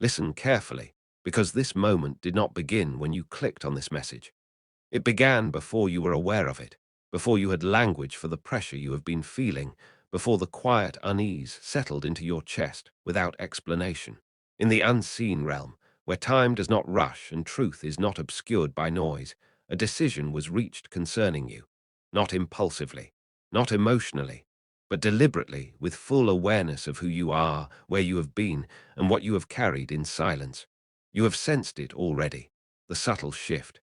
Listen carefully, because this moment did not begin when you clicked on this message. It began before you were aware of it, before you had language for the pressure you have been feeling, before the quiet unease settled into your chest without explanation. In the unseen realm, where time does not rush and truth is not obscured by noise, a decision was reached concerning you, not impulsively, not emotionally, but deliberately, with full awareness of who you are, where you have been, and what you have carried in silence. You have sensed it already, the subtle shift,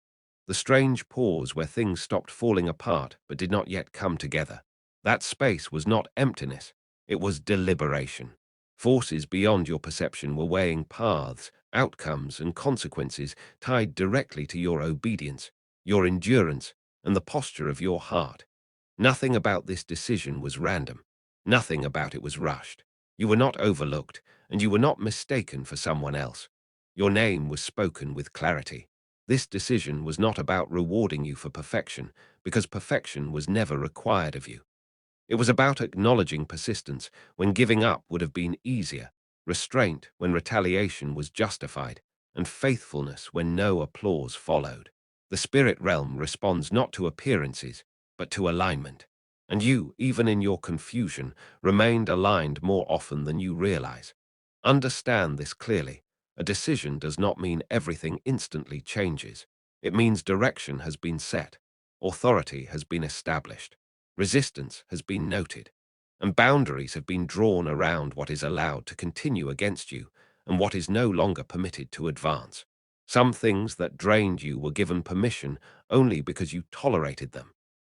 the strange pause where things stopped falling apart but did not yet come together. That space was not emptiness, it was deliberation. Forces beyond your perception were weighing paths, outcomes, and consequences tied directly to your obedience, your endurance, and the posture of your heart. Nothing about this decision was random. Nothing about it was rushed. You were not overlooked, and you were not mistaken for someone else. Your name was spoken with clarity. This decision was not about rewarding you for perfection, because perfection was never required of you. It was about acknowledging persistence when giving up would have been easier, restraint when retaliation was justified, and faithfulness when no applause followed. The spirit realm responds not to appearances, but to alignment. And you, even in your confusion, remained aligned more often than you realize. Understand this clearly. A decision does not mean everything instantly changes. It means direction has been set, authority has been established, resistance has been noted, and boundaries have been drawn around what is allowed to continue against you and what is no longer permitted to advance. Some things that drained you were given permission only because you tolerated them.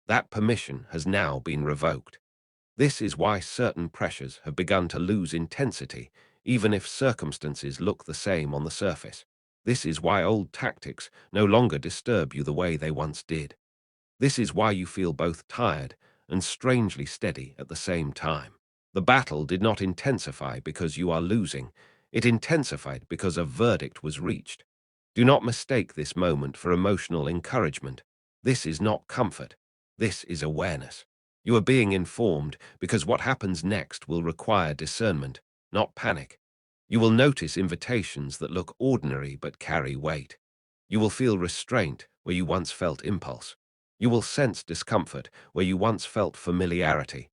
That permission has now been revoked. This is why certain pressures have begun to lose intensity, even if circumstances look the same on the surface. This is why old tactics no longer disturb you the way they once did. This is why you feel both tired and strangely steady at the same time. The battle did not intensify because you are losing. It intensified because a verdict was reached. Do not mistake this moment for emotional encouragement. This is not comfort. This is awareness. You are being informed because what happens next will require discernment, not panic. You will notice invitations that look ordinary but carry weight. You will feel restraint where you once felt impulse. You will sense discomfort where you once felt familiarity.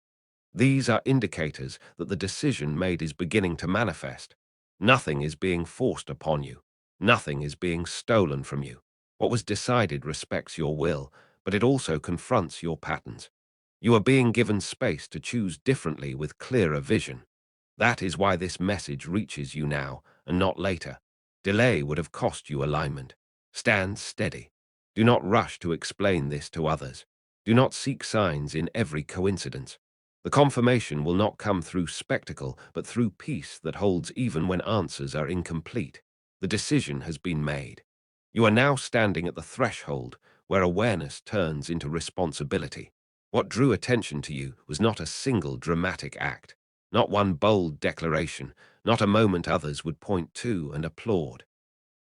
These are indicators that the decision made is beginning to manifest. Nothing is being forced upon you. Nothing is being stolen from you. What was decided respects your will, but it also confronts your patterns. You are being given space to choose differently with clearer vision. That is why this message reaches you now and not later. Delay would have cost you alignment. Stand steady. Do not rush to explain this to others. Do not seek signs in every coincidence. The confirmation will not come through spectacle, but through peace that holds even when answers are incomplete. The decision has been made. You are now standing at the threshold where awareness turns into responsibility. What drew attention to you was not a single dramatic act, not one bold declaration, not a moment others would point to and applaud.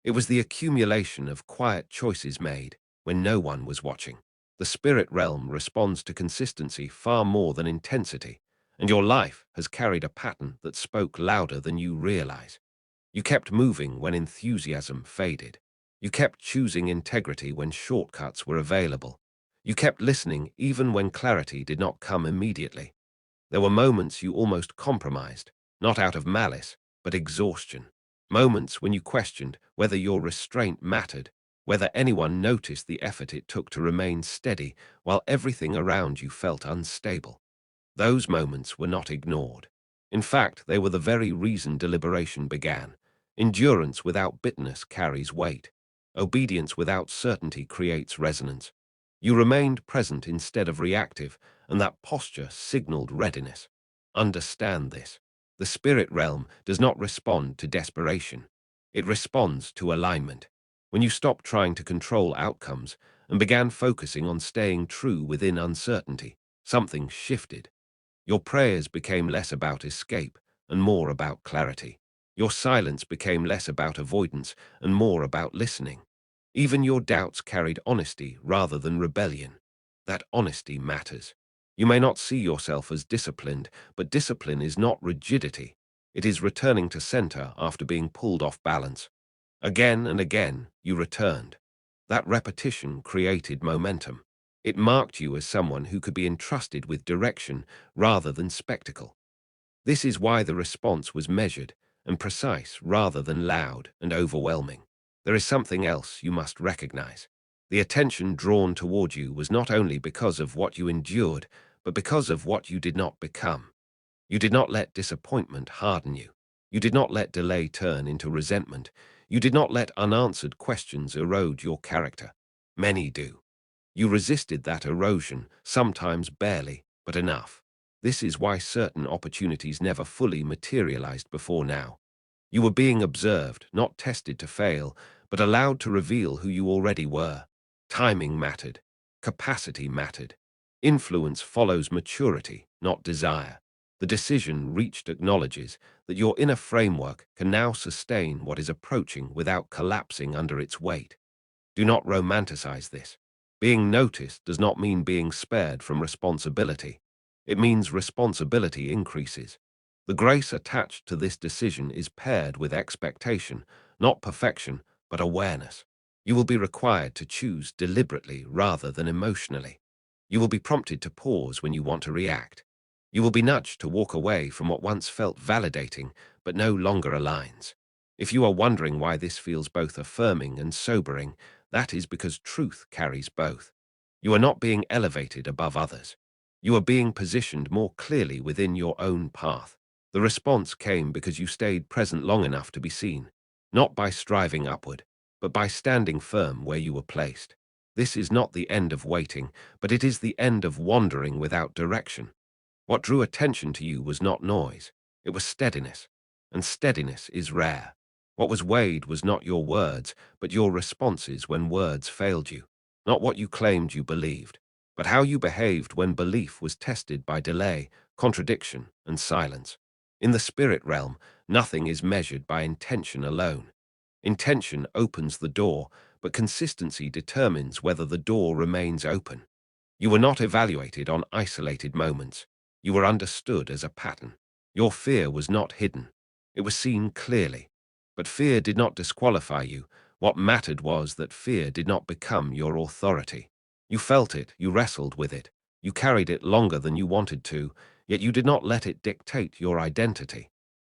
It was the accumulation of quiet choices made when no one was watching. The spirit realm responds to consistency far more than intensity, and your life has carried a pattern that spoke louder than you realize. You kept moving when enthusiasm faded. You kept choosing integrity when shortcuts were available. You kept listening even when clarity did not come immediately. There were moments you almost compromised, not out of malice, but exhaustion. Moments when you questioned whether your restraint mattered, whether anyone noticed the effort it took to remain steady while everything around you felt unstable. Those moments were not ignored. In fact, they were the very reason deliberation began. Endurance without bitterness carries weight. Obedience without certainty creates resonance. You remained present instead of reactive, and that posture signaled readiness. Understand this. The spirit realm does not respond to desperation. It responds to alignment. When you stopped trying to control outcomes and began focusing on staying true within uncertainty, something shifted. Your prayers became less about escape and more about clarity. Your silence became less about avoidance and more about listening. Even your doubts carried honesty rather than rebellion. That honesty matters. You may not see yourself as disciplined, but discipline is not rigidity. It is returning to center after being pulled off balance. Again and again, you returned. That repetition created momentum. It marked you as someone who could be entrusted with direction rather than spectacle. This is why the response was measured and precise rather than loud and overwhelming. There is something else you must recognize. The attention drawn toward you was not only because of what you endured, but because of what you did not become. You did not let disappointment harden you. You did not let delay turn into resentment. You did not let unanswered questions erode your character. Many do. You resisted that erosion, sometimes barely, but enough. This is why certain opportunities never fully materialized before now. You were being observed, not tested to fail, but allowed to reveal who you already were. Timing mattered. Capacity mattered. Influence follows maturity, not desire. The decision reached acknowledges that your inner framework can now sustain what is approaching without collapsing under its weight. Do not romanticize this. Being noticed does not mean being spared from responsibility. It means responsibility increases. The grace attached to this decision is paired with expectation, not perfection, but awareness. You will be required to choose deliberately rather than emotionally. You will be prompted to pause when you want to react. You will be nudged to walk away from what once felt validating but no longer aligns. If you are wondering why this feels both affirming and sobering, that is because truth carries both. You are not being elevated above others. You are being positioned more clearly within your own path. The response came because you stayed present long enough to be seen, not by striving upward, but by standing firm where you were placed. This is not the end of waiting, but it is the end of wandering without direction. What drew attention to you was not noise, it was steadiness, and steadiness is rare. What was weighed was not your words, but your responses when words failed you. Not what you claimed you believed, but how you behaved when belief was tested by delay, contradiction, and silence. In the spirit realm, nothing is measured by intention alone. Intention opens the door, but consistency determines whether the door remains open. You were not evaluated on isolated moments. You were understood as a pattern. Your fear was not hidden. It was seen clearly. But fear did not disqualify you. What mattered was that fear did not become your authority. You felt it, you wrestled with it, you carried it longer than you wanted to, yet you did not let it dictate your identity.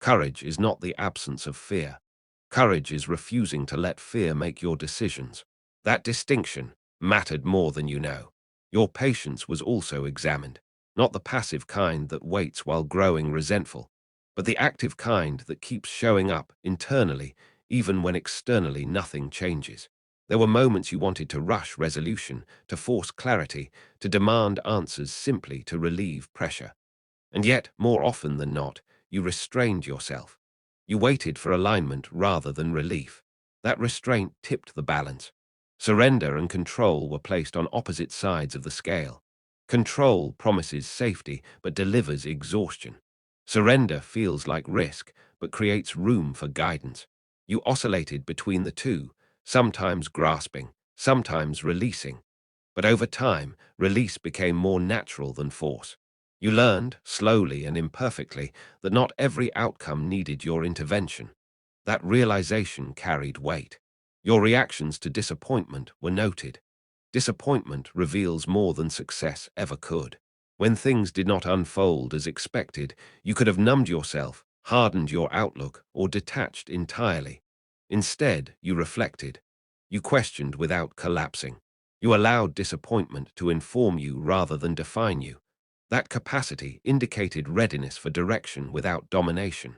Courage is not the absence of fear. Courage is refusing to let fear make your decisions. That distinction mattered more than you know. Your patience was also examined, not the passive kind that waits while growing resentful, but the active kind that keeps showing up internally, even when externally nothing changes. There were moments you wanted to rush resolution, to force clarity, to demand answers simply to relieve pressure. And yet, more often than not, you restrained yourself. You waited for alignment rather than relief. That restraint tipped the balance. Surrender and control were placed on opposite sides of the scale. Control promises safety but delivers exhaustion. Surrender feels like risk but creates room for guidance. You oscillated between the two, sometimes grasping, sometimes releasing. But over time, release became more natural than force. You learned, slowly and imperfectly, that not every outcome needed your intervention. That realization carried weight. Your reactions to disappointment were noted. Disappointment reveals more than success ever could. When things did not unfold as expected, you could have numbed yourself, hardened your outlook, or detached entirely. Instead, you reflected. You questioned without collapsing. You allowed disappointment to inform you rather than define you. That capacity indicated readiness for direction without domination.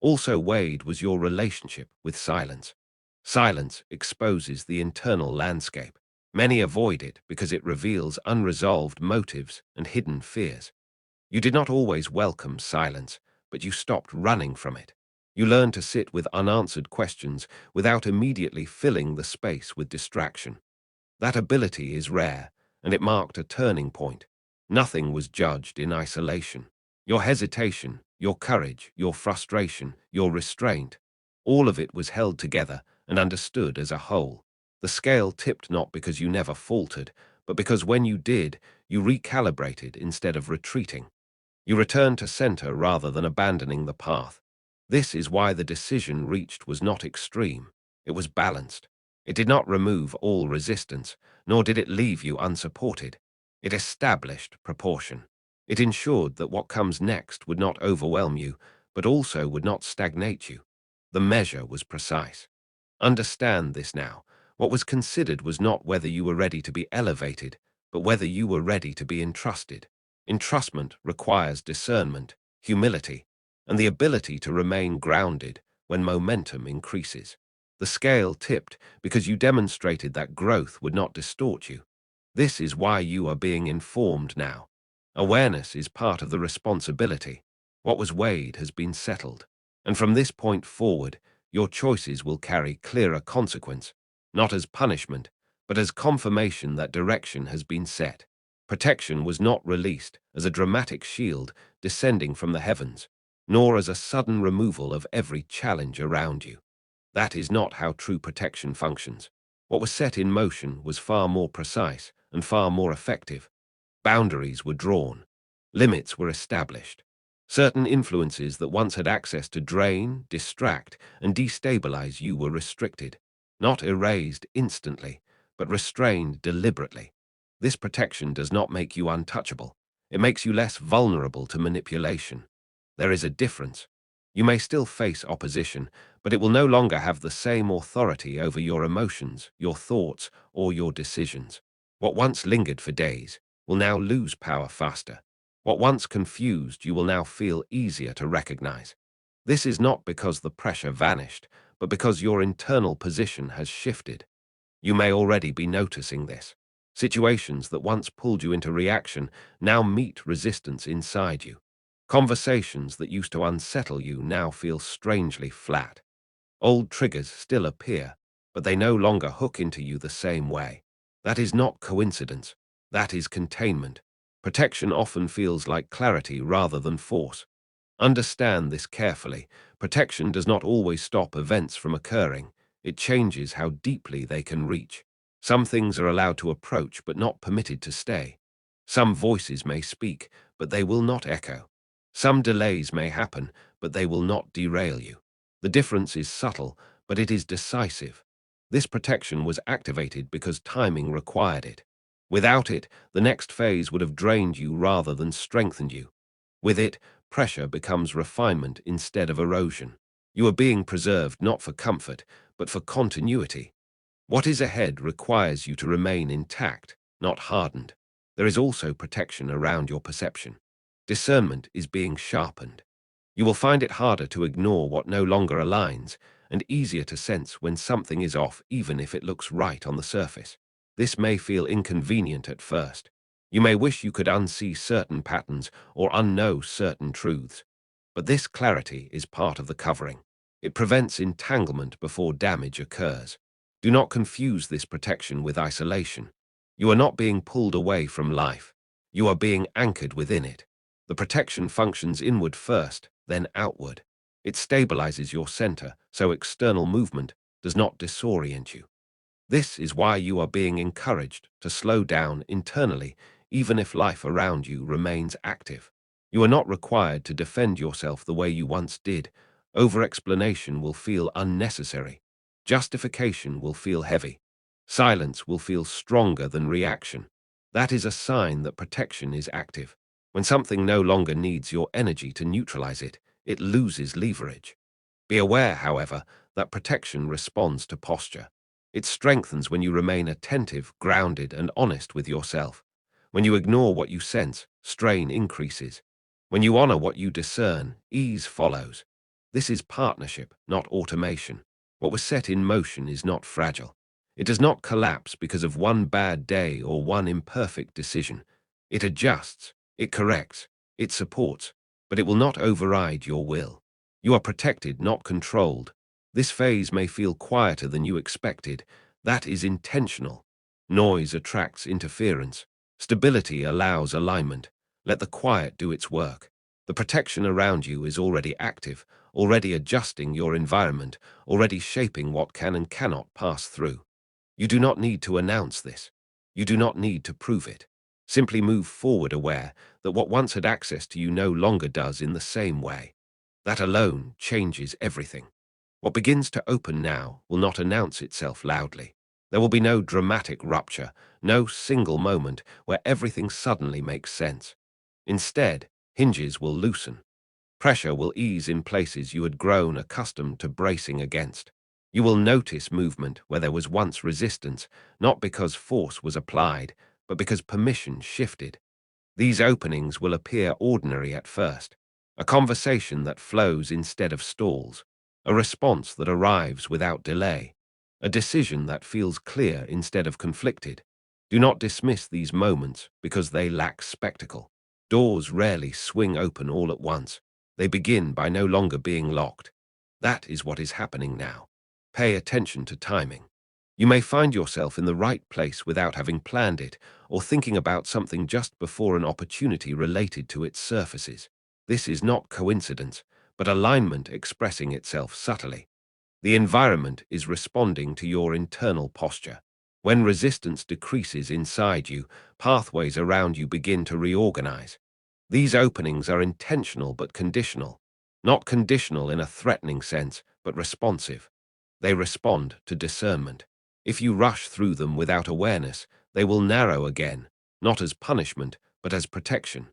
Also weighed was your relationship with silence. Silence exposes the internal landscape. Many avoid it because it reveals unresolved motives and hidden fears. You did not always welcome silence, but you stopped running from it. You learned to sit with unanswered questions without immediately filling the space with distraction. That ability is rare, and it marked a turning point. Nothing was judged in isolation. Your hesitation, your courage, your frustration, your restraint, all of it was held together and understood as a whole. The scale tipped not because you never faltered, but because when you did, you recalibrated instead of retreating. You returned to center rather than abandoning the path. This is why the decision reached was not extreme. It was balanced. It did not remove all resistance, nor did it leave you unsupported. It established proportion. It ensured that what comes next would not overwhelm you, but also would not stagnate you. The measure was precise. Understand this now. What was considered was not whether you were ready to be elevated, but whether you were ready to be entrusted. Entrustment requires discernment, humility, and the ability to remain grounded when momentum increases. The scale tipped because you demonstrated that growth would not distort you. This is why you are being informed now. Awareness is part of the responsibility. What was weighed has been settled. And from this point forward, your choices will carry clearer consequence, not as punishment, but as confirmation that direction has been set. Protection was not released as a dramatic shield descending from the heavens, nor as a sudden removal of every challenge around you. That is not how true protection functions. What was set in motion was far more precise and far more effective. Boundaries were drawn. Limits were established. Certain influences that once had access to drain, distract, and destabilize you were restricted, not erased instantly, but restrained deliberately. This protection does not make you untouchable. It makes you less vulnerable to manipulation. There is a difference. You may still face opposition, but it will no longer have the same authority over your emotions, your thoughts, or your decisions. What once lingered for days will now lose power faster. What once confused you will now feel easier to recognize. This is not because the pressure vanished, but because your internal position has shifted. You may already be noticing this. Situations that once pulled you into reaction now meet resistance inside you. Conversations that used to unsettle you now feel strangely flat. Old triggers still appear, but they no longer hook into you the same way. That is not coincidence. That is containment. Protection often feels like clarity rather than force. Understand this carefully. Protection does not always stop events from occurring. It changes how deeply they can reach. Some things are allowed to approach but not permitted to stay. Some voices may speak, but they will not echo. Some delays may happen, but they will not derail you. The difference is subtle, but it is decisive. This protection was activated because timing required it. Without it, the next phase would have drained you rather than strengthened you. With it, pressure becomes refinement instead of erosion. You are being preserved not for comfort, but for continuity. What is ahead requires you to remain intact, not hardened. There is also protection around your perception. Discernment is being sharpened. You will find it harder to ignore what no longer aligns, and easier to sense when something is off even if it looks right on the surface. This may feel inconvenient at first. You may wish you could unsee certain patterns or unknow certain truths. But this clarity is part of the covering. It prevents entanglement before damage occurs. Do not confuse this protection with isolation. You are not being pulled away from life. You are being anchored within it. The protection functions inward first, then outward. It stabilizes your center so external movement does not disorient you. This is why you are being encouraged to slow down internally, even if life around you remains active. You are not required to defend yourself the way you once did. Over-explanation will feel unnecessary. Justification will feel heavy. Silence will feel stronger than reaction. That is a sign that protection is active. When something no longer needs your energy to neutralize it, it loses leverage. Be aware, however, that protection responds to posture. It strengthens when you remain attentive, grounded, and honest with yourself. When you ignore what you sense, strain increases. When you honor what you discern, ease follows. This is partnership, not automation. What was set in motion is not fragile. It does not collapse because of one bad day or one imperfect decision. It adjusts, it corrects, it supports, but it will not override your will. You are protected, not controlled. This phase may feel quieter than you expected. That is intentional. Noise attracts interference. Stability allows alignment. Let the quiet do its work. The protection around you is already active, already adjusting your environment, already shaping what can and cannot pass through. You do not need to announce this. You do not need to prove it. Simply move forward aware that what once had access to you no longer does in the same way. That alone changes everything. What begins to open now will not announce itself loudly. There will be no dramatic rupture, no single moment where everything suddenly makes sense. Instead, hinges will loosen. Pressure will ease in places you had grown accustomed to bracing against. You will notice movement where there was once resistance, not because force was applied, but because permission shifted. These openings will appear ordinary at first, a conversation that flows instead of stalls, a response that arrives without delay, a decision that feels clear instead of conflicted. Do not dismiss these moments because they lack spectacle. Doors rarely swing open all at once. They begin by no longer being locked. That is what is happening now. Pay attention to timing. You may find yourself in the right place without having planned it, or thinking about something just before an opportunity related to its surfaces. This is not coincidence, but alignment expressing itself subtly. The environment is responding to your internal posture. When resistance decreases inside you, pathways around you begin to reorganize. These openings are intentional but conditional, not conditional in a threatening sense, but responsive. They respond to discernment. If you rush through them without awareness, they will narrow again, not as punishment, but as protection.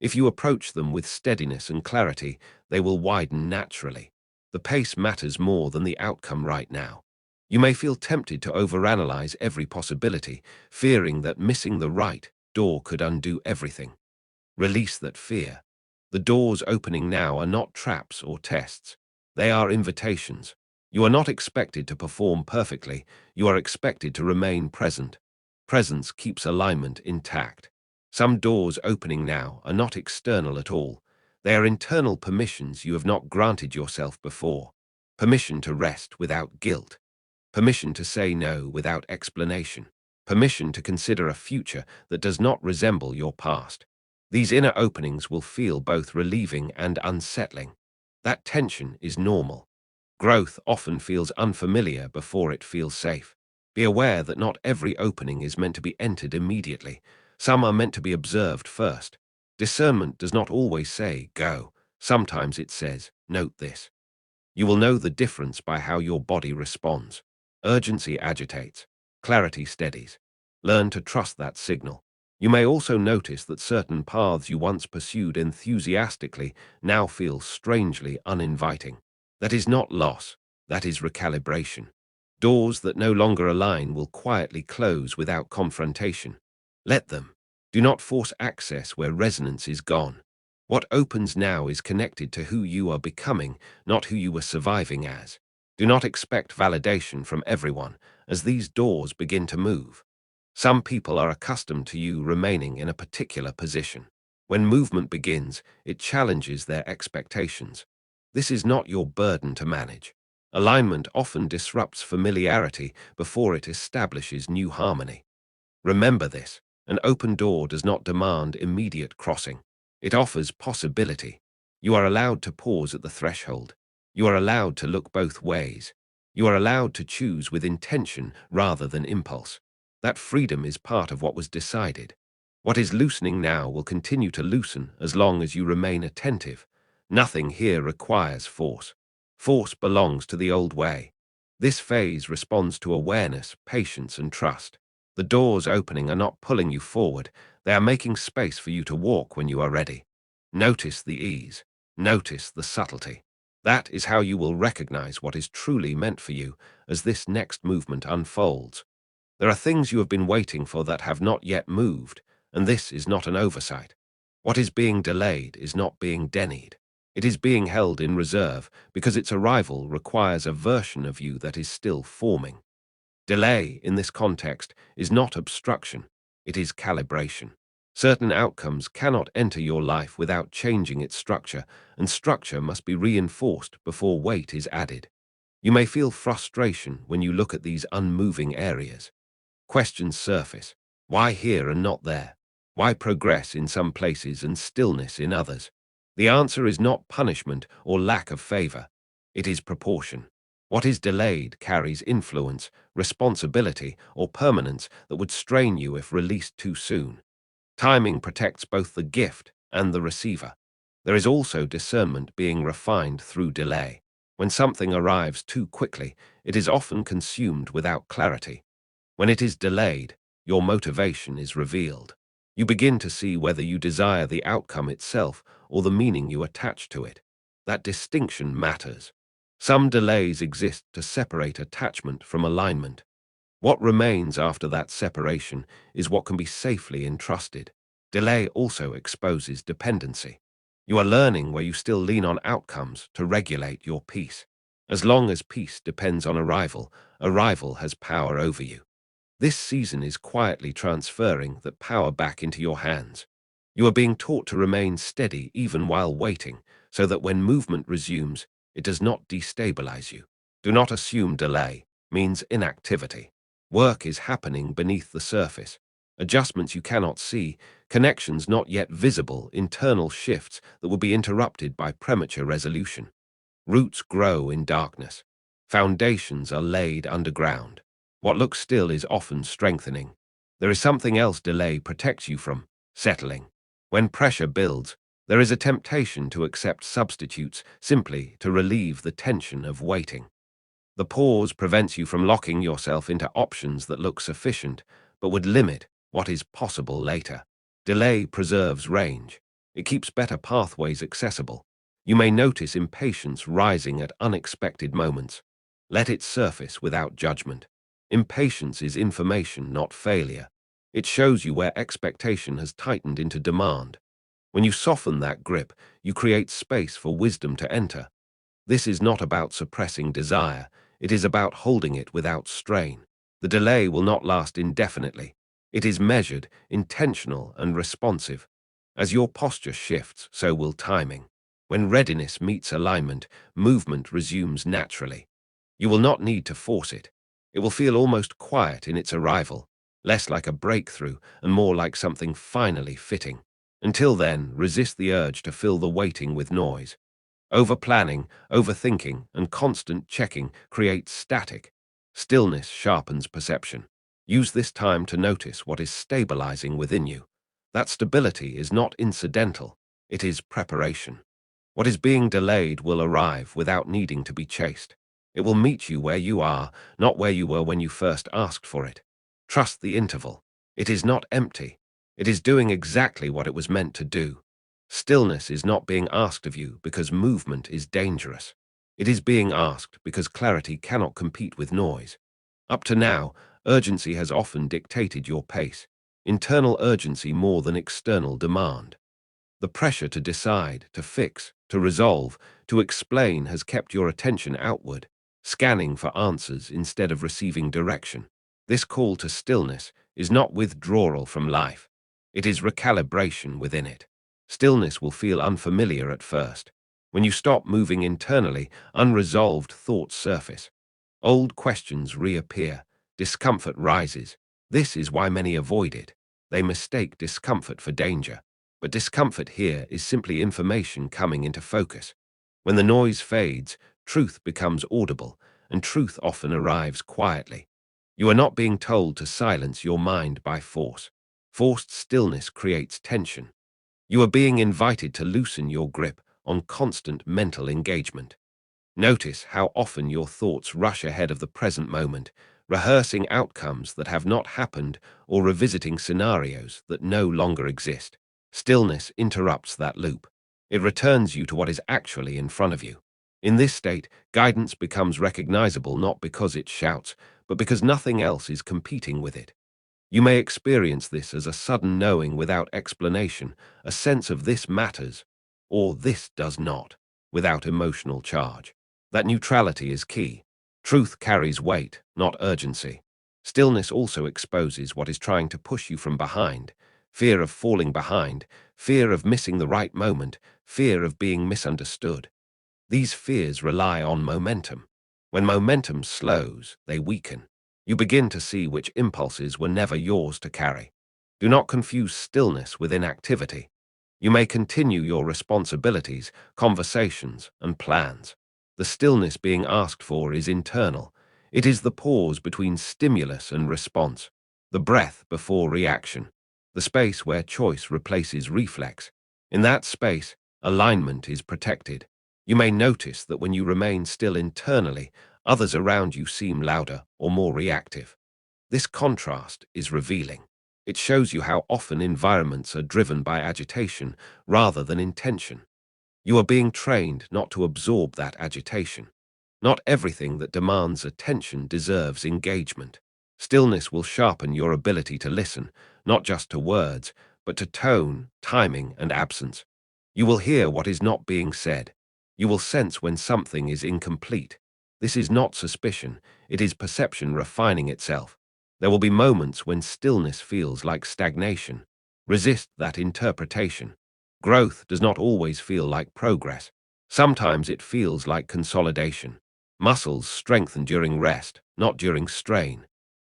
If you approach them with steadiness and clarity, they will widen naturally. The pace matters more than the outcome right now. You may feel tempted to overanalyze every possibility, fearing that missing the right door could undo everything. Release that fear. The doors opening now are not traps or tests. They are invitations. You are not expected to perform perfectly. You are expected to remain present. Presence keeps alignment intact. Some doors opening now are not external at all. They are internal permissions you have not granted yourself before. Permission to rest without guilt. Permission to say no without explanation. Permission to consider a future that does not resemble your past. These inner openings will feel both relieving and unsettling. That tension is normal. Growth often feels unfamiliar before it feels safe. Be aware that not every opening is meant to be entered immediately. Some are meant to be observed first. Discernment does not always say, go. Sometimes it says, note this. You will know the difference by how your body responds. Urgency agitates. Clarity steadies. Learn to trust that signal. You may also notice that certain paths you once pursued enthusiastically now feel strangely uninviting. That is not loss. That is recalibration. Doors that no longer align will quietly close without confrontation. Let them. Do not force access where resonance is gone. What opens now is connected to who you are becoming, not who you were surviving as. Do not expect validation from everyone as these doors begin to move. Some people are accustomed to you remaining in a particular position. When movement begins, it challenges their expectations. This is not your burden to manage. Alignment often disrupts familiarity before it establishes new harmony. Remember this, an open door does not demand immediate crossing. It offers possibility. You are allowed to pause at the threshold. You are allowed to look both ways. You are allowed to choose with intention rather than impulse. That freedom is part of what was decided. What is loosening now will continue to loosen as long as you remain attentive. Nothing here requires force. Force belongs to the old way. This phase responds to awareness, patience, and trust. The doors opening are not pulling you forward. They are making space for you to walk when you are ready. Notice the ease. Notice the subtlety. That is how you will recognize what is truly meant for you as this next movement unfolds. There are things you have been waiting for that have not yet moved, and this is not an oversight. What is being delayed is not being denied. It is being held in reserve because its arrival requires a version of you that is still forming. Delay, in this context, is not obstruction, it is calibration. Certain outcomes cannot enter your life without changing its structure, and structure must be reinforced before weight is added. You may feel frustration when you look at these unmoving areas. Questions surface. Why here and not there? Why progress in some places and stillness in others? The answer is not punishment or lack of favor. It is proportion. What is delayed carries influence, responsibility, or permanence that would strain you if released too soon. Timing protects both the gift and the receiver. There is also discernment being refined through delay. When something arrives too quickly, it is often consumed without clarity. When it is delayed, your motivation is revealed. You begin to see whether you desire the outcome itself or the meaning you attach to it. That distinction matters. Some delays exist to separate attachment from alignment. What remains after that separation is what can be safely entrusted. Delay also exposes dependency. You are learning where you still lean on outcomes to regulate your peace. As long as peace depends on arrival has power over you. This season is quietly transferring that power back into your hands. You are being taught to remain steady even while waiting, so that when movement resumes, it does not destabilize you. Do not assume delay means inactivity. Work is happening beneath the surface. Adjustments you cannot see, connections not yet visible, internal shifts that will be interrupted by premature resolution. Roots grow in darkness. Foundations are laid underground. What looks still is often strengthening. There is something else delay protects you from: settling. When pressure builds, there is a temptation to accept substitutes simply to relieve the tension of waiting. The pause prevents you from locking yourself into options that look sufficient, but would limit what is possible later. Delay preserves range. It keeps better pathways accessible. You may notice impatience rising at unexpected moments. Let it surface without judgment. Impatience is information, not failure. It shows you where expectation has tightened into demand. When you soften that grip, you create space for wisdom to enter. This is not about suppressing desire. It is about holding it without strain. The delay will not last indefinitely. It is measured, intentional, and responsive. As your posture shifts, so will timing. When readiness meets alignment, movement resumes naturally. You will not need to force it. It will feel almost quiet in its arrival, less like a breakthrough and more like something finally fitting. Until then, resist the urge to fill the waiting with noise. Over-planning, overthinking, and constant checking creates static. Stillness sharpens perception. Use this time to notice what is stabilizing within you. That stability is not incidental, it is preparation. What is being delayed will arrive without needing to be chased. It will meet you where you are, not where you were when you first asked for it. Trust the interval. It is not empty. It is doing exactly what it was meant to do. Stillness is not being asked of you because movement is dangerous. It is being asked because clarity cannot compete with noise. Up to now, urgency has often dictated your pace. Internal urgency more than external demand. The pressure to decide, to fix, to resolve, to explain has kept your attention outward, scanning for answers instead of receiving direction. This call to stillness is not withdrawal from life. It is recalibration within it. Stillness will feel unfamiliar at first. When you stop moving internally, unresolved thoughts surface. Old questions reappear. Discomfort rises. This is why many avoid it. They mistake discomfort for danger. But discomfort here is simply information coming into focus. When the noise fades, truth becomes audible, and truth often arrives quietly. You are not being told to silence your mind by force. Forced stillness creates tension. You are being invited to loosen your grip on constant mental engagement. Notice how often your thoughts rush ahead of the present moment, rehearsing outcomes that have not happened or revisiting scenarios that no longer exist. Stillness interrupts that loop. It returns you to what is actually in front of you. In this state, guidance becomes recognizable not because it shouts, but because nothing else is competing with it. You may experience this as a sudden knowing without explanation, a sense of this matters, or this does not, without emotional charge. That neutrality is key. Truth carries weight, not urgency. Stillness also exposes what is trying to push you from behind: fear of falling behind, fear of missing the right moment, fear of being misunderstood. These fears rely on momentum. When momentum slows, they weaken. You begin to see which impulses were never yours to carry. Do not confuse stillness with inactivity. You may continue your responsibilities, conversations, and plans. The stillness being asked for is internal. It is the pause between stimulus and response, the breath before reaction, the space where choice replaces reflex. In that space, Alignment is protected. You may notice that when you remain still internally, others around you seem louder or more reactive. This contrast is revealing. It shows you how often environments are driven by agitation rather than intention. You are being trained not to absorb that agitation. Not everything that demands attention deserves engagement. Stillness will sharpen your ability to listen, not just to words, but to tone, timing, and absence. You will hear what is not being said. You will sense when something is incomplete. This is not suspicion, it is perception refining itself. There will be moments when stillness feels like stagnation. Resist that interpretation. Growth does not always feel like progress. Sometimes it feels like consolidation. Muscles strengthen during rest, not during strain.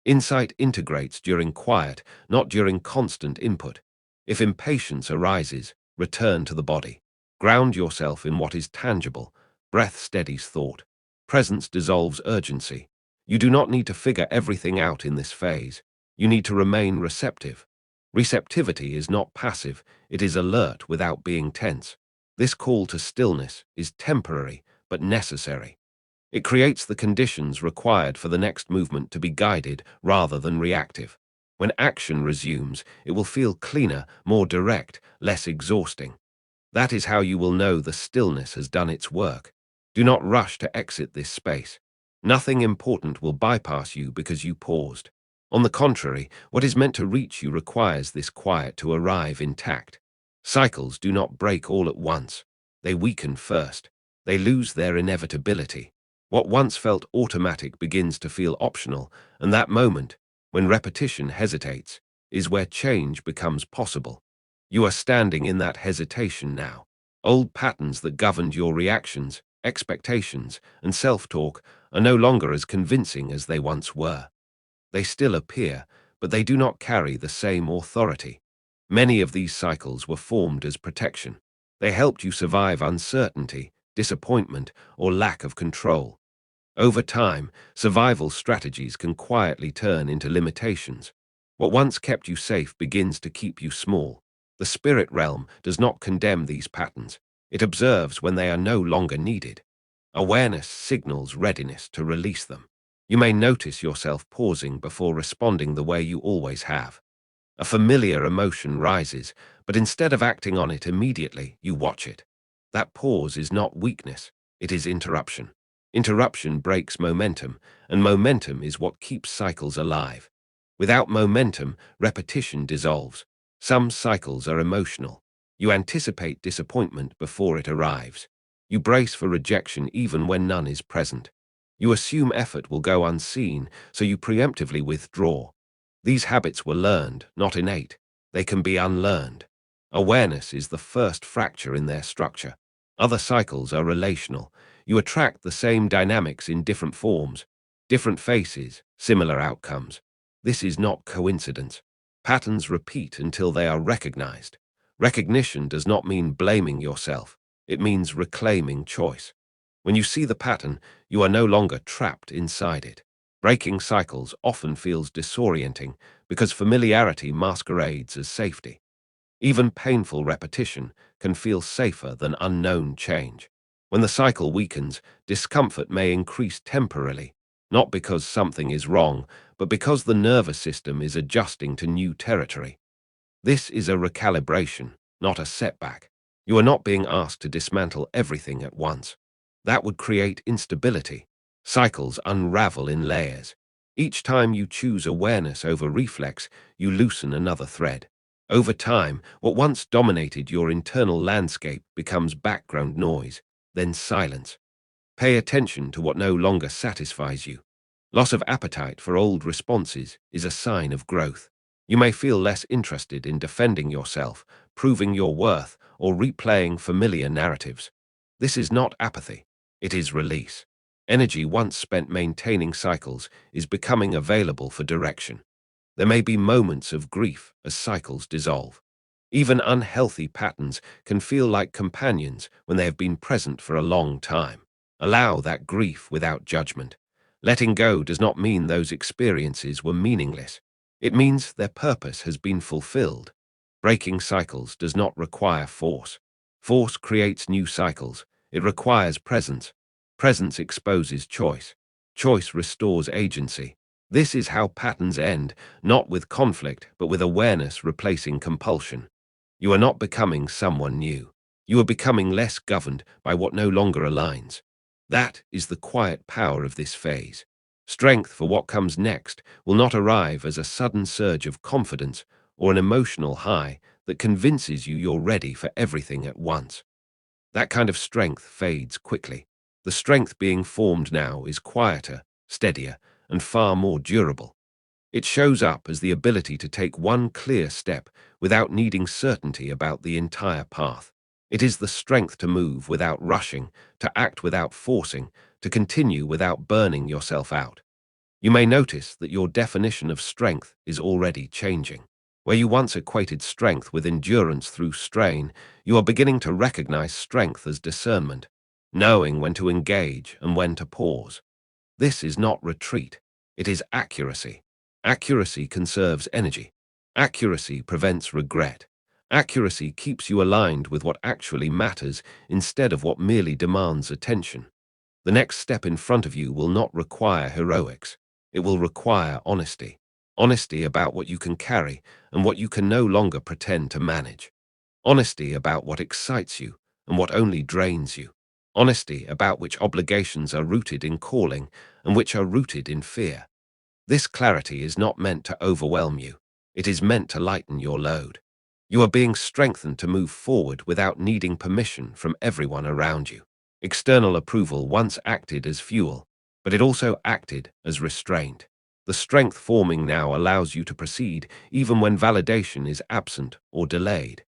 Insight integrates during quiet, not during constant input. If impatience arises, return to the body. Ground yourself in what is tangible. Breath steadies thought. Presence dissolves urgency. You do not need to figure everything out in this phase. You need to remain receptive. Receptivity is not passive, it is alert without being tense. This call to stillness is temporary but necessary. It creates the conditions required for the next movement to be guided rather than reactive. When action resumes, it will feel cleaner, more direct, less exhausting. That is how you will know the stillness has done its work. Do not rush to exit this space. Nothing important will bypass you because you paused. On the contrary, what is meant to reach you requires this quiet to arrive intact. Cycles do not break all at once. They weaken first. They lose their inevitability. What once felt automatic begins to feel optional, and that moment, when repetition hesitates, is where change becomes possible. You are standing in that hesitation now. Old patterns that governed your reactions, expectations, and self-talk are no longer as convincing as they once were. They still appear, but they do not carry the same authority. Many of these cycles were formed as protection. They helped you survive uncertainty, disappointment, or lack of control. Over time, survival strategies can quietly turn into limitations. What once kept you safe begins to keep you small. The spirit realm does not condemn these patterns. It observes when they are no longer needed. Awareness signals readiness to release them. You may notice yourself pausing before responding the way you always have. A familiar emotion rises, but instead of acting on it immediately, you watch it. That pause is not weakness, it is interruption. Interruption breaks momentum, and momentum is what keeps cycles alive. Without momentum, repetition dissolves. Some cycles are emotional. You anticipate disappointment before it arrives. You brace for rejection even when none is present. You assume effort will go unseen, so you preemptively withdraw. These habits were learned, not innate. They can be unlearned. Awareness is the first fracture in their structure. Other cycles are relational. You attract the same dynamics in different forms, different faces, similar outcomes. This is not coincidence. Patterns repeat until they are recognized. Recognition does not mean blaming yourself. It means reclaiming choice. When you see the pattern, you are no longer trapped inside it. Breaking cycles often feels disorienting because familiarity masquerades as safety. Even painful repetition can feel safer than unknown change. When the cycle weakens, discomfort may increase temporarily, not because something is wrong, but because the nervous system is adjusting to new territory. This is a recalibration, not a setback. You are not being asked to dismantle everything at once. That would create instability. Cycles unravel in layers. Each time you choose awareness over reflex, you loosen another thread. Over time, what once dominated your internal landscape becomes background noise, then silence. Pay attention to what no longer satisfies you. Loss of appetite for old responses is a sign of growth. You may feel less interested in defending yourself, proving your worth, or replaying familiar narratives. This is not apathy. It is release. Energy once spent maintaining cycles is becoming available for direction. There may be moments of grief as cycles dissolve. Even unhealthy patterns can feel like companions when they have been present for a long time. Allow that grief without judgment. Letting go does not mean those experiences were meaningless. It means their purpose has been fulfilled. Breaking cycles does not require force. Force creates new cycles. It requires presence. Presence exposes choice. Choice restores agency. This is how patterns end, not with conflict, but with awareness replacing compulsion. You are not becoming someone new. You are becoming less governed by what no longer aligns. That is the quiet power of this phase. Strength for what comes next will not arrive as a sudden surge of confidence or an emotional high that convinces you you're ready for everything at once. That kind of strength fades quickly. The strength being formed now is quieter, steadier, and far more durable. It shows up as the ability to take one clear step without needing certainty about the entire path. It is the strength to move without rushing, to act without forcing, to continue without burning yourself out. You may notice that your definition of strength is already changing. Where you once equated strength with endurance through strain, you are beginning to recognize strength as discernment, knowing when to engage and when to pause. This is not retreat. It is accuracy. Accuracy conserves energy. Accuracy prevents regret. Accuracy keeps you aligned with what actually matters instead of what merely demands attention. The next step in front of you will not require heroics. It will require honesty. Honesty about what you can carry and what you can no longer pretend to manage. Honesty about what excites you and what only drains you. Honesty about which obligations are rooted in calling and which are rooted in fear. This clarity is not meant to overwhelm you. It is meant to lighten your load. You are being strengthened to move forward without needing permission from everyone around you. External approval once acted as fuel, but it also acted as restraint. The strength forming now allows you to proceed even when validation is absent or delayed.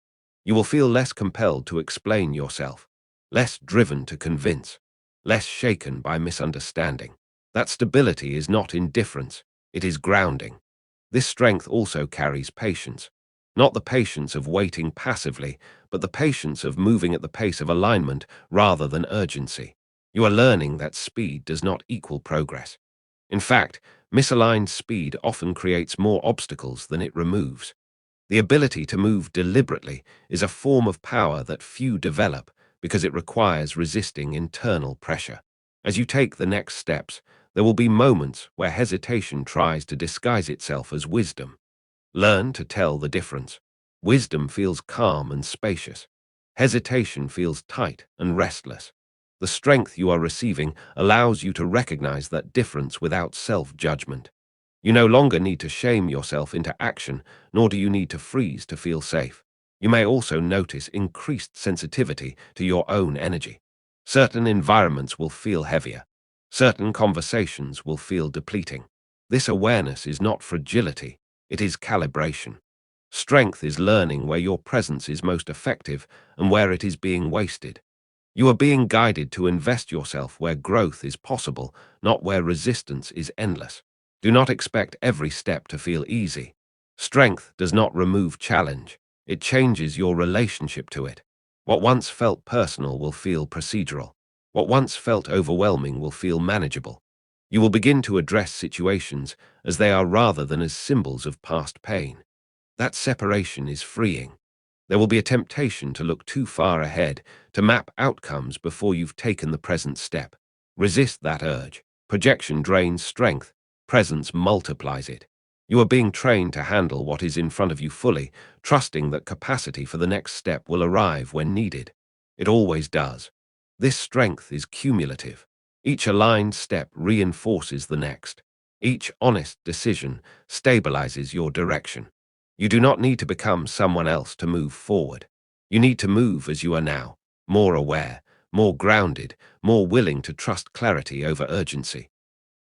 You will feel less compelled to explain yourself, less driven to convince, less shaken by misunderstanding. That stability is not indifference, it is grounding. This strength also carries patience. Not the patience of waiting passively, but the patience of moving at the pace of alignment rather than urgency. You are learning that speed does not equal progress. In fact, misaligned speed often creates more obstacles than it removes. The ability to move deliberately is a form of power that few develop because it requires resisting internal pressure. As you take the next steps, there will be moments where hesitation tries to disguise itself as wisdom. Learn to tell the difference. Wisdom feels calm and spacious. Hesitation feels tight and restless. The strength you are receiving allows you to recognize that difference without self-judgment. You no longer need to shame yourself into action, nor do you need to freeze to feel safe. You may also notice increased sensitivity to your own energy. Certain environments will feel heavier. Certain conversations will feel depleting. This awareness is not fragility, it is calibration. Strength is learning where your presence is most effective and where it is being wasted. You are being guided to invest yourself where growth is possible, not where resistance is endless. Do not expect every step to feel easy. Strength does not remove challenge. It changes your relationship to it. What once felt personal will feel procedural. What once felt overwhelming will feel manageable. You will begin to address situations as they are rather than as symbols of past pain. That separation is freeing. There will be a temptation to look too far ahead, to map outcomes before you've taken the present step. Resist that urge. Projection drains strength. Presence multiplies it. You are being trained to handle what is in front of you fully, trusting that capacity for the next step will arrive when needed. It always does. This strength is cumulative. Each aligned step reinforces the next. Each honest decision stabilizes your direction. You do not need to become someone else to move forward. You need to move as you are now, more aware, more grounded, more willing to trust clarity over urgency.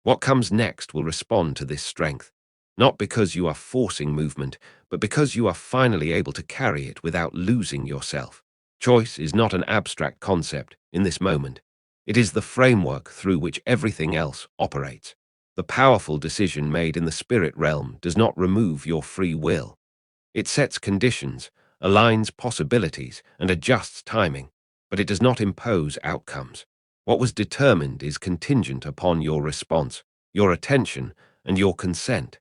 What comes next will respond to this strength, not because you are forcing movement, but because you are finally able to carry it without losing yourself. Choice is not an abstract concept in this moment. It is the framework through which everything else operates. The powerful decision made in the spirit realm does not remove your free will. It sets conditions, aligns possibilities, and adjusts timing, but it does not impose outcomes. What was determined is contingent upon your response, your attention, and your consent.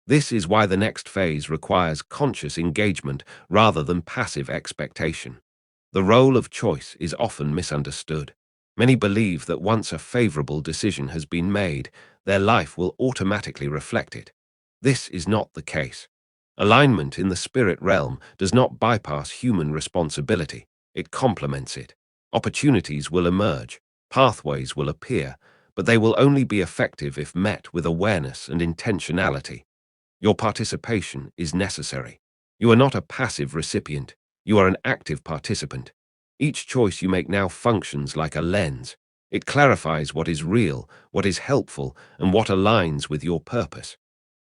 This is why the next phase requires conscious engagement rather than passive expectation. The role of choice is often misunderstood. Many believe that once a favorable decision has been made, their life will automatically reflect it. This is not the case. Alignment in the spirit realm does not bypass human responsibility, it complements it. Opportunities will emerge, pathways will appear, but they will only be effective if met with awareness and intentionality. Your participation is necessary. You are not a passive recipient, you are an active participant. Each choice you make now functions like a lens. It clarifies what is real, what is helpful, and what aligns with your purpose.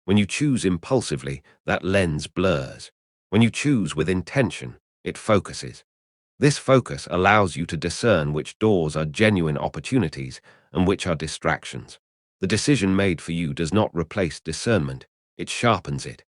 When you choose impulsively, that lens blurs. When you choose with intention, it focuses. This focus allows you to discern which doors are genuine opportunities and which are distractions. The decision made for you does not replace discernment, it sharpens it.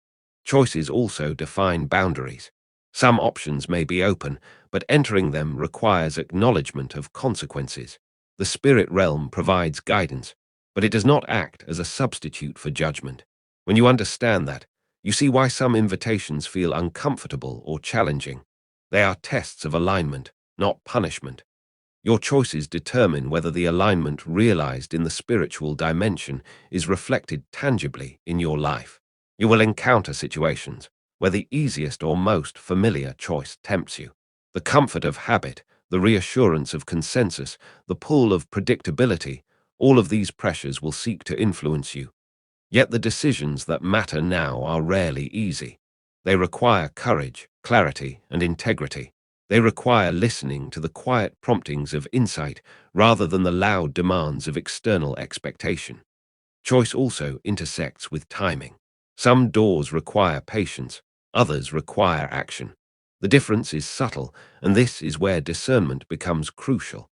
Choices also define boundaries. Some options may be open, but entering them requires acknowledgement of consequences. The spirit realm provides guidance, but it does not act as a substitute for judgment. When you understand that, you see why some invitations feel uncomfortable or challenging. They are tests of alignment, not punishment. Your choices determine whether the alignment realized in the spiritual dimension is reflected tangibly in your life. You will encounter situations where the easiest or most familiar choice tempts you. The comfort of habit, the reassurance of consensus, the pull of predictability, all of these pressures will seek to influence you. Yet the decisions that matter now are rarely easy. They require courage, clarity, and integrity. They require listening to the quiet promptings of insight rather than the loud demands of external expectation. Choice also intersects with timing. Some doors require patience, others require action. The difference is subtle, and this is where discernment becomes crucial.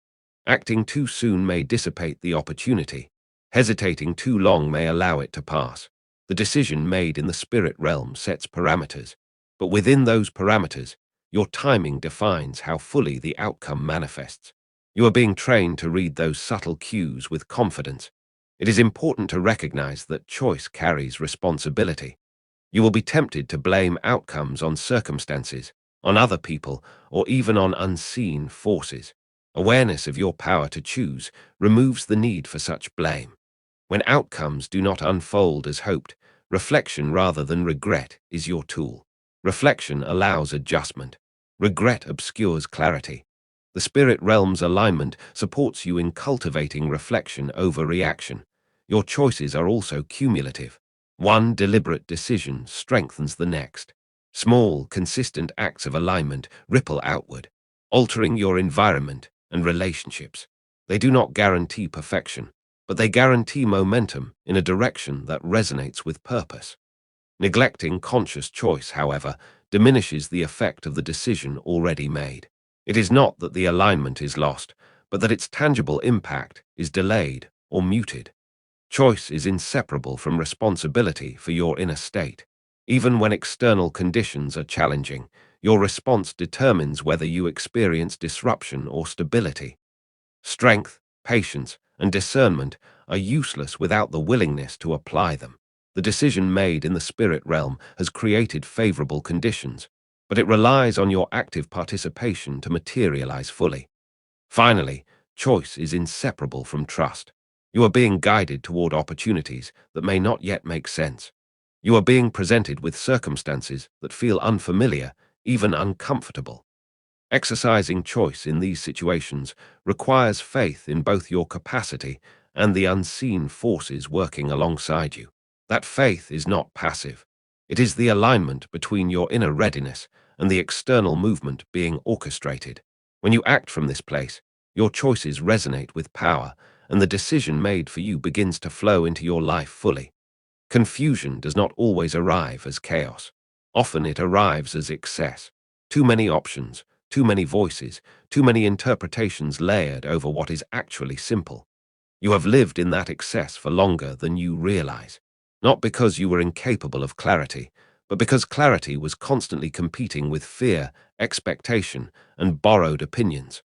Acting too soon may dissipate the opportunity. Hesitating too long may allow it to pass. The decision made in the spirit realm sets parameters, but within those parameters, your timing defines how fully the outcome manifests. You are being trained to read those subtle cues with confidence. It is important to recognize that choice carries responsibility. You will be tempted to blame outcomes on circumstances, on other people, or even on unseen forces. Awareness of your power to choose removes the need for such blame. When outcomes do not unfold as hoped, reflection rather than regret is your tool. Reflection allows adjustment. Regret obscures clarity. The spirit realm's alignment supports you in cultivating reflection over reaction. Your choices are also cumulative. One deliberate decision strengthens the next. Small, consistent acts of alignment ripple outward, altering your environment and relationships. They do not guarantee perfection, but they guarantee momentum in a direction that resonates with purpose. Neglecting conscious choice, however, diminishes the effect of the decision already made. It is not that the alignment is lost, but that its tangible impact is delayed or muted. Choice is inseparable from responsibility for your inner state. Even when external conditions are challenging, your response determines whether you experience disruption or stability. Strength, patience, and discernment are useless without the willingness to apply them. The decision made in the spirit realm has created favorable conditions, but it relies on your active participation to materialize fully. Finally, choice is inseparable from trust. You are being guided toward opportunities that may not yet make sense. You are being presented with circumstances that feel unfamiliar, even uncomfortable. Exercising choice in these situations requires faith in both your capacity and the unseen forces working alongside you. That faith is not passive. It is the alignment between your inner readiness and the external movement being orchestrated. When you act from this place, your choices resonate with power, and the decision made for you begins to flow into your life fully. Confusion does not always arrive as chaos. Often it arrives as excess. Too many options, too many voices, too many interpretations layered over what is actually simple. You have lived in that excess for longer than you realize, not because you were incapable of clarity, but because clarity was constantly competing with fear, expectation, and borrowed opinions.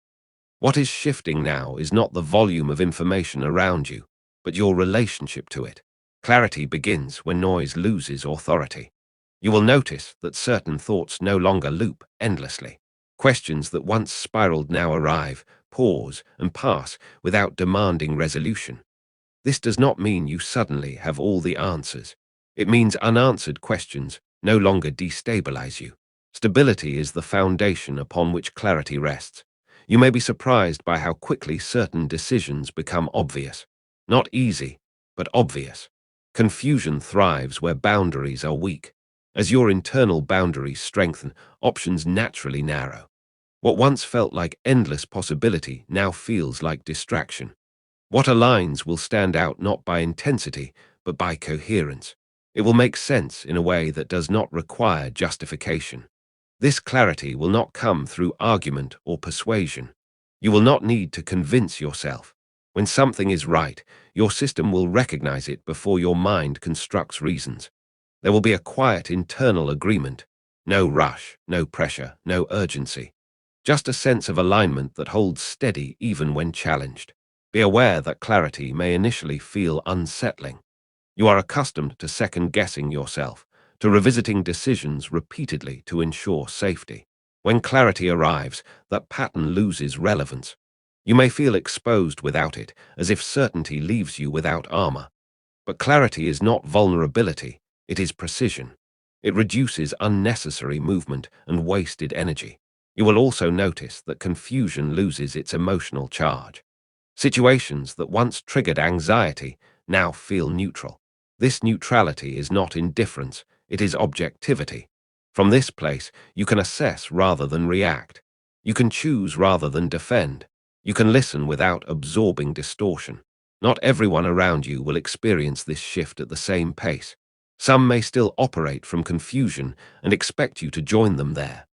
What is shifting now is not the volume of information around you, but your relationship to it. Clarity begins when noise loses authority. You will notice that certain thoughts no longer loop endlessly. Questions that once spiraled now arrive, pause, and pass without demanding resolution. This does not mean you suddenly have all the answers. It means unanswered questions no longer destabilize you. Stability is the foundation upon which clarity rests. You may be surprised by how quickly certain decisions become obvious. Not easy, but obvious. Confusion thrives where boundaries are weak. As your internal boundaries strengthen, options naturally narrow. What once felt like endless possibility now feels like distraction. What aligns will stand out not by intensity, but by coherence. It will make sense in a way that does not require justification. This clarity will not come through argument or persuasion. You will not need to convince yourself. When something is right, your system will recognize it before your mind constructs reasons. There will be a quiet internal agreement. No rush, no pressure, no urgency. Just a sense of alignment that holds steady even when challenged. Be aware that clarity may initially feel unsettling. You are accustomed to second-guessing yourself, to revisiting decisions repeatedly to ensure safety. When clarity arrives, that pattern loses relevance. You may feel exposed without it, as if certainty leaves you without armor. But clarity is not vulnerability, it is precision. It reduces unnecessary movement and wasted energy. You will also notice that confusion loses its emotional charge. Situations that once triggered anxiety now feel neutral. This neutrality is not indifference, it is objectivity. From this place, you can assess rather than react. You can choose rather than defend. You can listen without absorbing distortion. Not everyone around you will experience this shift at the same pace. Some may still operate from confusion and expect you to join them there.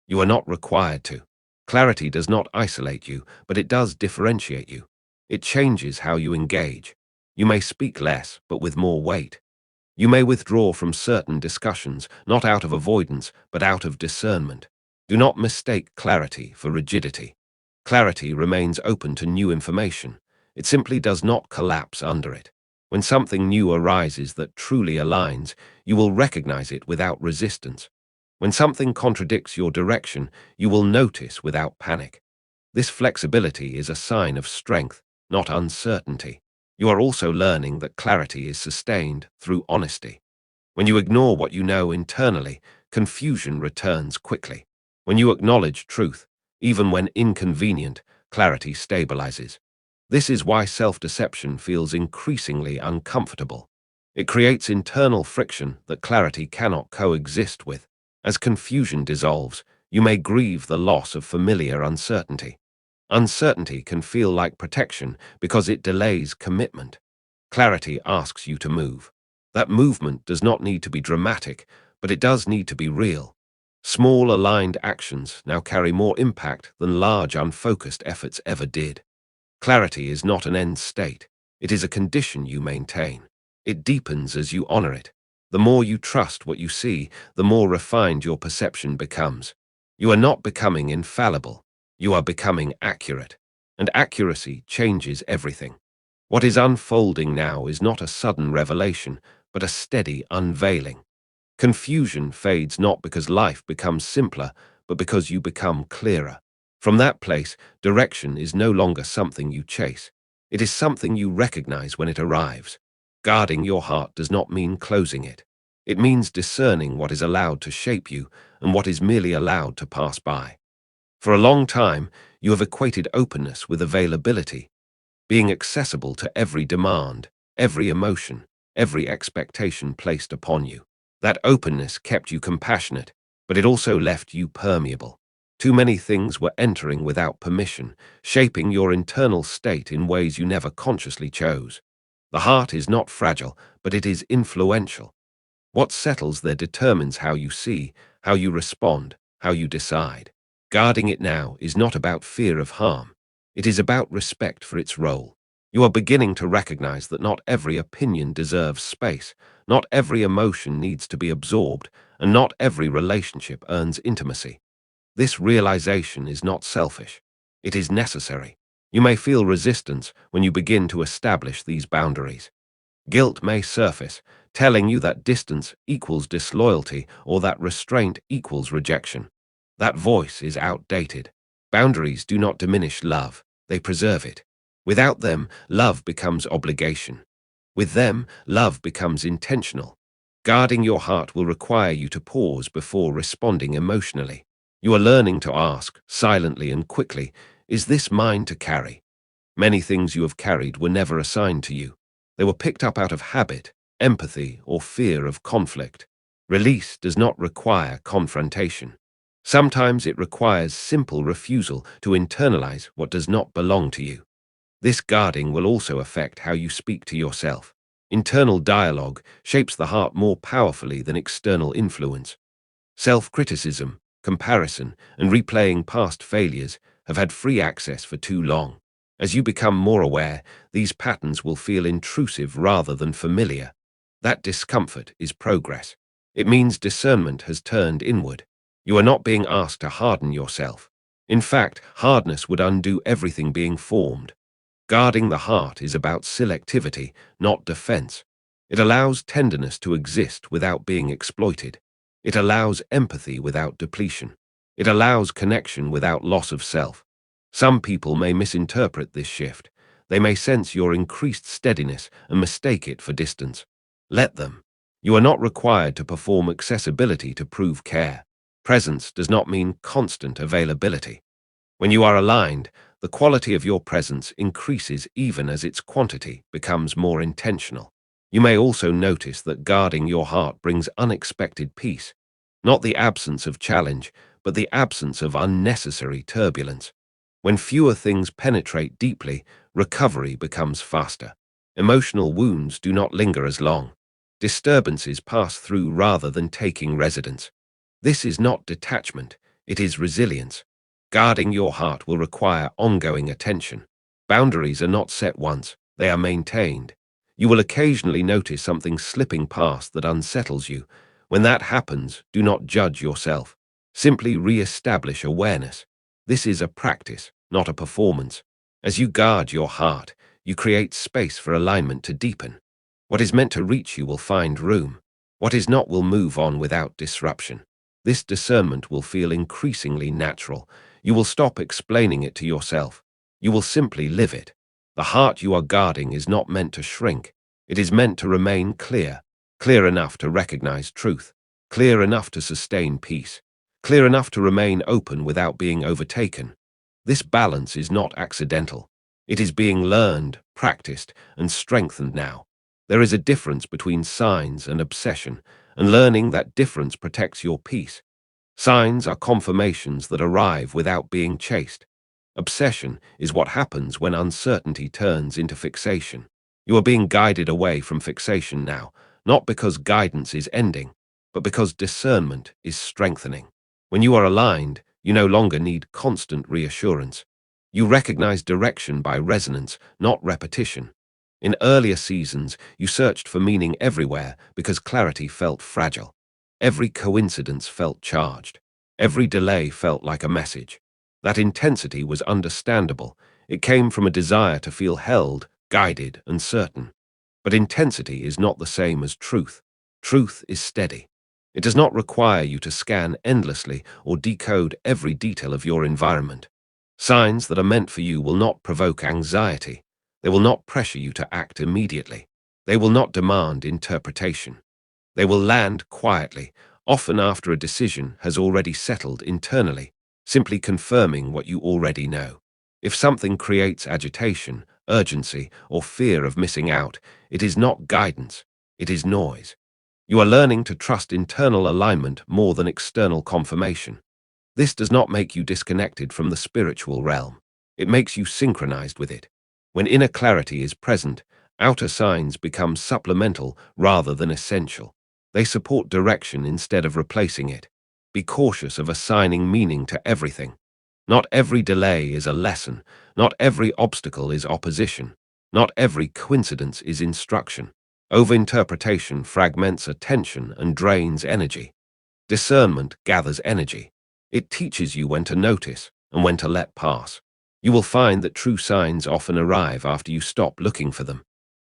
You are not required to. Clarity does not isolate you, but it does differentiate you. It changes how you engage. You may speak less, but with more weight. You may withdraw from certain discussions, not out of avoidance, but out of discernment. Do not mistake clarity for rigidity. Clarity remains open to new information. It simply does not collapse under it. When something new arises that truly aligns, you will recognize it without resistance. When something contradicts your direction, you will notice without panic. This flexibility is a sign of strength, not uncertainty. You are also learning that clarity is sustained through honesty. When you ignore what you know internally, confusion returns quickly. When you acknowledge truth, even when inconvenient, clarity stabilizes. This is why self-deception feels increasingly uncomfortable. It creates internal friction that clarity cannot coexist with. As confusion dissolves, you may grieve the loss of familiar uncertainty. Uncertainty can feel like protection because it delays commitment. Clarity asks you to move. That movement does not need to be dramatic, but it does need to be real. Small aligned actions now carry more impact than large unfocused efforts ever did. Clarity is not an end state. It is a condition you maintain. It deepens as you honor it. The more you trust what you see, the more refined your perception becomes. You are not becoming infallible. You are becoming accurate. And accuracy changes everything. What is unfolding now is not a sudden revelation, but a steady unveiling. Confusion fades not because life becomes simpler, but because you become clearer. From that place, direction is no longer something you chase. It is something you recognize when it arrives. Guarding your heart does not mean closing it. It means discerning what is allowed to shape you and what is merely allowed to pass by. For a long time, you have equated openness with availability, being accessible to every demand, every emotion, every expectation placed upon you. That openness kept you compassionate, but it also left you permeable. Too many things were entering without permission, shaping your internal state in ways you never consciously chose. The heart is not fragile, but it is influential. What settles there determines how you see, how you respond, how you decide. Guarding it now is not about fear of harm. It is about respect for its role. You are beginning to recognize that not every opinion deserves space, not every emotion needs to be absorbed, and not every relationship earns intimacy. This realization is not selfish. It is necessary. You may feel resistance when you begin to establish these boundaries. Guilt may surface, telling you that distance equals disloyalty or that restraint equals rejection. That voice is outdated. Boundaries do not diminish love, they preserve it. Without them, love becomes obligation. With them, love becomes intentional. Guarding your heart will require you to pause before responding emotionally. You are learning to ask, silently and quickly, is this mine to carry? Many things you have carried were never assigned to you. They were picked up out of habit, empathy, or fear of conflict. Release does not require confrontation. Sometimes it requires simple refusal to internalize what does not belong to you. This guarding will also affect how you speak to yourself. Internal dialogue shapes the heart more powerfully than external influence. Self-criticism, comparison, and replaying past failures have had free access for too long. As you become more aware, these patterns will feel intrusive rather than familiar. That discomfort is progress. It means discernment has turned inward. You are not being asked to harden yourself. In fact, hardness would undo everything being formed. Guarding the heart is about selectivity, not defense. It allows tenderness to exist without being exploited. It allows empathy without depletion. It allows connection without loss of self. Some people may misinterpret this shift. They may sense your increased steadiness and mistake it for distance. Let them. You are not required to perform accessibility to prove care. Presence does not mean constant availability. When you are aligned, the quality of your presence increases even as its quantity becomes more intentional. You may also notice that guarding your heart brings unexpected peace, not the absence of challenge, but the absence of unnecessary turbulence. When fewer things penetrate deeply, recovery becomes faster. Emotional wounds do not linger as long. Disturbances pass through rather than taking residence. This is not detachment, it is resilience. Guarding your heart will require ongoing attention. Boundaries are not set once, they are maintained. You will occasionally notice something slipping past that unsettles you. When that happens, do not judge yourself. Simply re-establish awareness. This is a practice, not a performance. As you guard your heart, you create space for alignment to deepen. What is meant to reach you will find room. What is not will move on without disruption. This discernment will feel increasingly natural. You will stop explaining it to yourself. You will simply live it. The heart you are guarding is not meant to shrink. It is meant to remain clear, clear enough to recognize truth, clear enough to sustain peace, clear enough to remain open without being overtaken. This balance is not accidental. It is being learned, practiced, and strengthened now. There is a difference between signs and obsession, and learning that difference protects your peace. Signs are confirmations that arrive without being chased. Obsession is what happens when uncertainty turns into fixation. You are being guided away from fixation now, not because guidance is ending, but because discernment is strengthening. When you are aligned, you no longer need constant reassurance. You recognize direction by resonance, not repetition. In earlier seasons, you searched for meaning everywhere because clarity felt fragile. Every coincidence felt charged. Every delay felt like a message. That intensity was understandable. It came from a desire to feel held, guided, and certain. But intensity is not the same as truth. Truth is steady. It does not require you to scan endlessly or decode every detail of your environment. Signs that are meant for you will not provoke anxiety. They will not pressure you to act immediately. They will not demand interpretation. They will land quietly, often after a decision has already settled internally, simply confirming what you already know. If something creates agitation, urgency, or fear of missing out, it is not guidance, it is noise. You are learning to trust internal alignment more than external confirmation. This does not make you disconnected from the spiritual realm. It makes you synchronized with it. When inner clarity is present, outer signs become supplemental rather than essential. They support direction instead of replacing it. Be cautious of assigning meaning to everything. Not every delay is a lesson. Not every obstacle is opposition. Not every coincidence is instruction. Overinterpretation fragments attention and drains energy. Discernment gathers energy. It teaches you when to notice and when to let pass. You will find that true signs often arrive after you stop looking for them.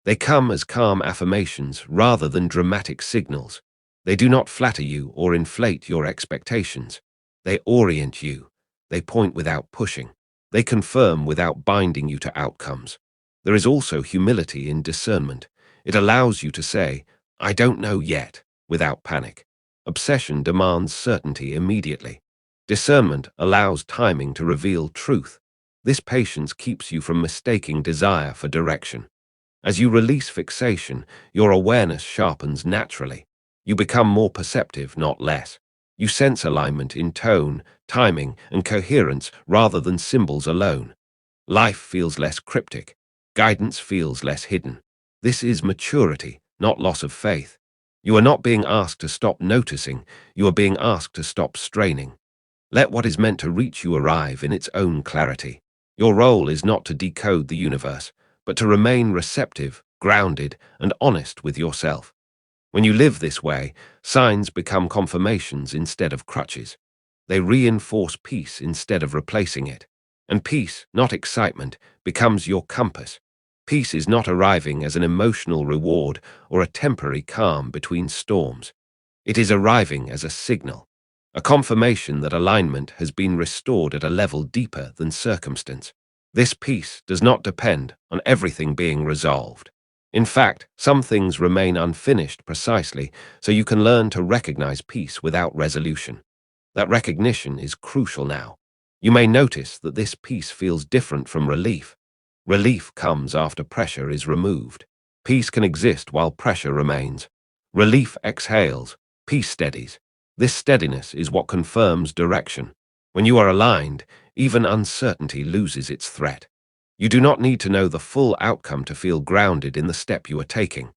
They come as calm affirmations rather than dramatic signals. They do not flatter you or inflate your expectations. They orient you. They point without pushing. They confirm without binding you to outcomes. There is also humility in discernment. It allows you to say, I don't know yet, without panic. Obsession demands certainty immediately. Discernment allows timing to reveal truth. This patience keeps you from mistaking desire for direction. As you release fixation, your awareness sharpens naturally. You become more perceptive, not less. You sense alignment in tone, timing, and coherence rather than symbols alone. Life feels less cryptic. Guidance feels less hidden. This is maturity, not loss of faith. You are not being asked to stop noticing. You are being asked to stop straining. Let what is meant to reach you arrive in its own clarity. Your role is not to decode the universe, but to remain receptive, grounded, and honest with yourself. When you live this way, signs become confirmations instead of crutches. They reinforce peace instead of replacing it. And peace, not excitement, becomes your compass. Peace is not arriving as an emotional reward or a temporary calm between storms. It is arriving as a signal, a confirmation that alignment has been restored at a level deeper than circumstance. This peace does not depend on everything being resolved. In fact, some things remain unfinished precisely so you can learn to recognize peace without resolution. That recognition is crucial now. You may notice that this peace feels different from relief. Relief comes after pressure is removed. Peace can exist while pressure remains. Relief exhales, peace steadies. This steadiness is what confirms direction. When you are aligned, even uncertainty loses its threat. You do not need to know the full outcome to feel grounded in the step you are taking.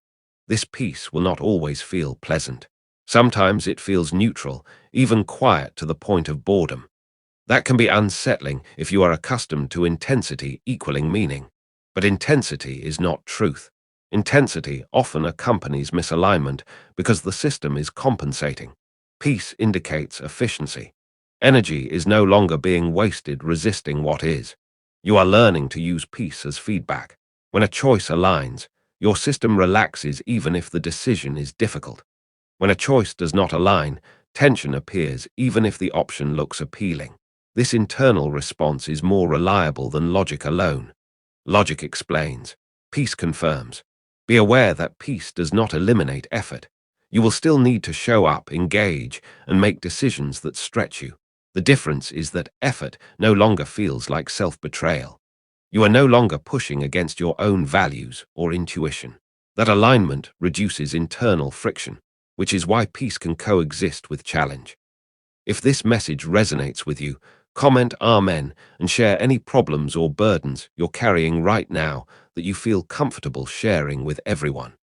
This peace will not always feel pleasant. Sometimes it feels neutral, even quiet to the point of boredom. That can be unsettling if you are accustomed to intensity equaling meaning. But intensity is not truth. Intensity often accompanies misalignment because the system is compensating. Peace indicates efficiency. Energy is no longer being wasted resisting what is. You are learning to use peace as feedback. When a choice aligns, your system relaxes even if the decision is difficult. When a choice does not align, tension appears even if the option looks appealing. This internal response is more reliable than logic alone. Logic explains. Peace confirms. Be aware that peace does not eliminate effort. You will still need to show up, engage, and make decisions that stretch you. The difference is that effort no longer feels like self-betrayal. You are no longer pushing against your own values or intuition. That alignment reduces internal friction, which is why peace can coexist with challenge. If this message resonates with you, comment Amen and share any problems or burdens you're carrying right now that you feel comfortable sharing with everyone.